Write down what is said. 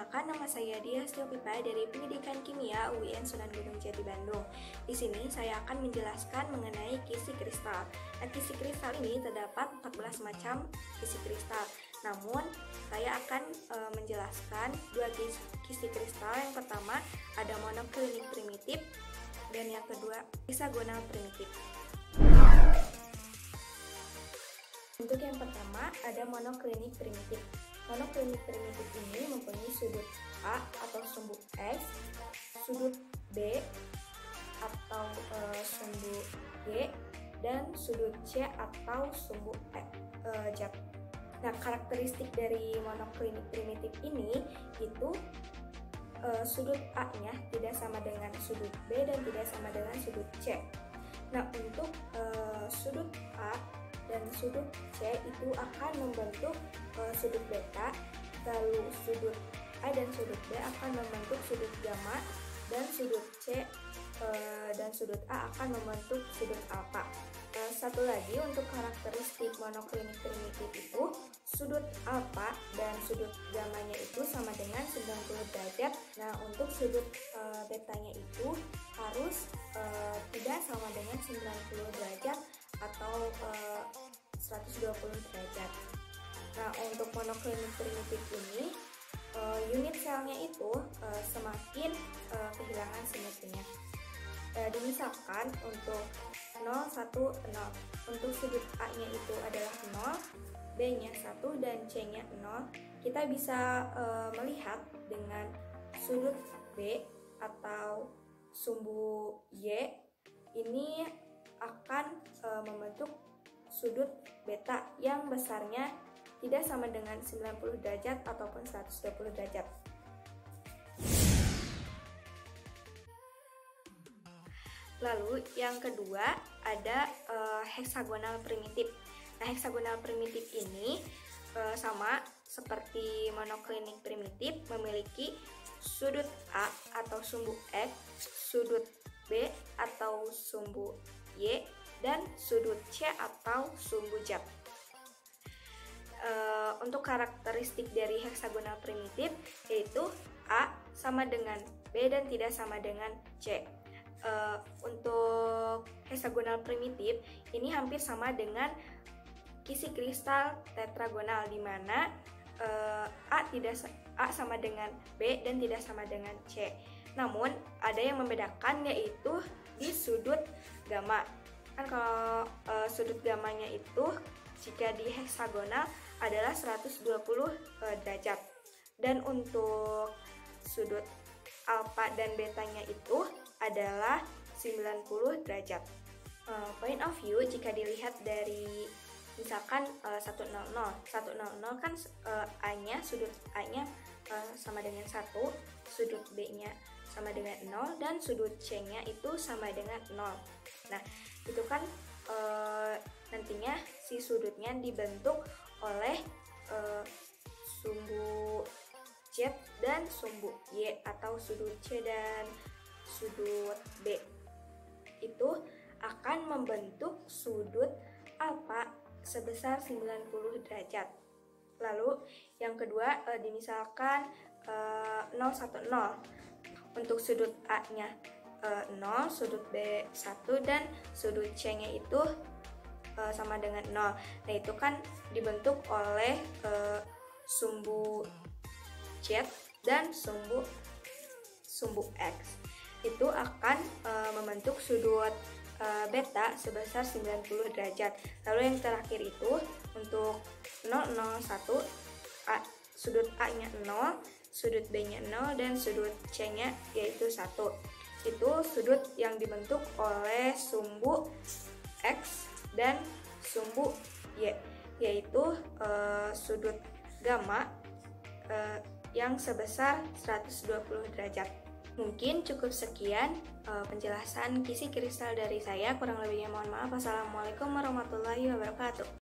Perkenalkan, nama saya Dia Stiopita dari Pendidikan Kimia UIN Sunan Gunung Jati Bandung. Di sini saya akan menjelaskan mengenai kisi kristal. Nah, kisi kristal ini terdapat 14 macam kisi kristal. Namun, saya akan menjelaskan dua kisi kristal. Yang pertama ada monoklinik primitif dan yang kedua heksagonal primitif. Untuk yang pertama ada monoklinik primitif. Monoklinik primitif ini mempunyai sudut A atau sumbu X, sudut B atau sumbu Y, dan sudut C atau sumbu Z. Nah, karakteristik dari monoklinik primitif ini itu sudut A-nya tidak sama dengan sudut B dan tidak sama dengan sudut C. Nah, untuk sudut A dan sudut C itu akan membentuk sudut beta, lalu sudut A dan sudut B akan membentuk sudut gamma, dan sudut C dan sudut A akan membentuk sudut alfa. Satu lagi untuk karakteristik monoklinik primitif itu sudut alfa dan sudut gammanya itu sama dengan 90 derajat. Nah, untuk sudut betanya itu harus tidak sama dengan 90 derajat atau 120 derajat. Nah, untuk monoklinik primitif ini unit selnya itu semakin kehilangan simetrinya. Misalkan untuk 0, 1, 0. Untuk sudut A-nya itu adalah 0, B-nya 1, dan C-nya 0. Kita bisa melihat dengan sudut B atau sumbu Y ini akan membentuk sudut beta yang besarnya tidak sama dengan 90 derajat ataupun 120 derajat. Lalu yang kedua ada heksagonal primitif. Nah, heksagonal primitif ini sama seperti monoklinik primitif, memiliki sudut A atau sumbu X, sudut B atau sumbu Y, dan sudut C atau sumbu Z. Untuk karakteristik dari heksagonal primitif yaitu A sama dengan B dan tidak sama dengan C. Untuk heksagonal primitif ini hampir sama dengan kisi kristal tetragonal, di mana A sama dengan B dan tidak sama dengan C. Namun ada yang membedakan, yaitu di sudut gamma. Kan kalau sudut gammanya itu jika di heksagonal adalah 120 derajat. Dan untuk sudut alfa dan betanya itu adalah 90 derajat. Point of view jika dilihat dari misalkan 100 kan A-nya, sudut A-nya sama dengan 1, sudut B-nya sama dengan 0, dan sudut C-nya itu sama dengan 0. Nah, itu kan nantinya si sudutnya dibentuk oleh sumbu Z dan sumbu Y, atau sudut C dan sudut B. Itu akan membentuk sudut alfa sebesar 90 derajat. Lalu yang kedua dimisalkan 0, 1, 0. Untuk sudut A-nya 0, sudut B 1, dan sudut C-nya itu sama dengan 0. Nah, itu kan dibentuk oleh sumbu Z dan sumbu X. Itu akan membentuk sudut beta sebesar 90 derajat. Lalu yang terakhir itu untuk 0, 0, 1, sudut A-nya 0, sudut B-nya 0, dan sudut C-nya yaitu 1. Itu sudut yang dibentuk oleh sumbu X dan sumbu Y, yaitu sudut gamma yang sebesar 120 derajat. Mungkin cukup sekian penjelasan kisi kristal dari saya. Kurang lebihnya mohon maaf. Wassalamualaikum warahmatullahi wabarakatuh.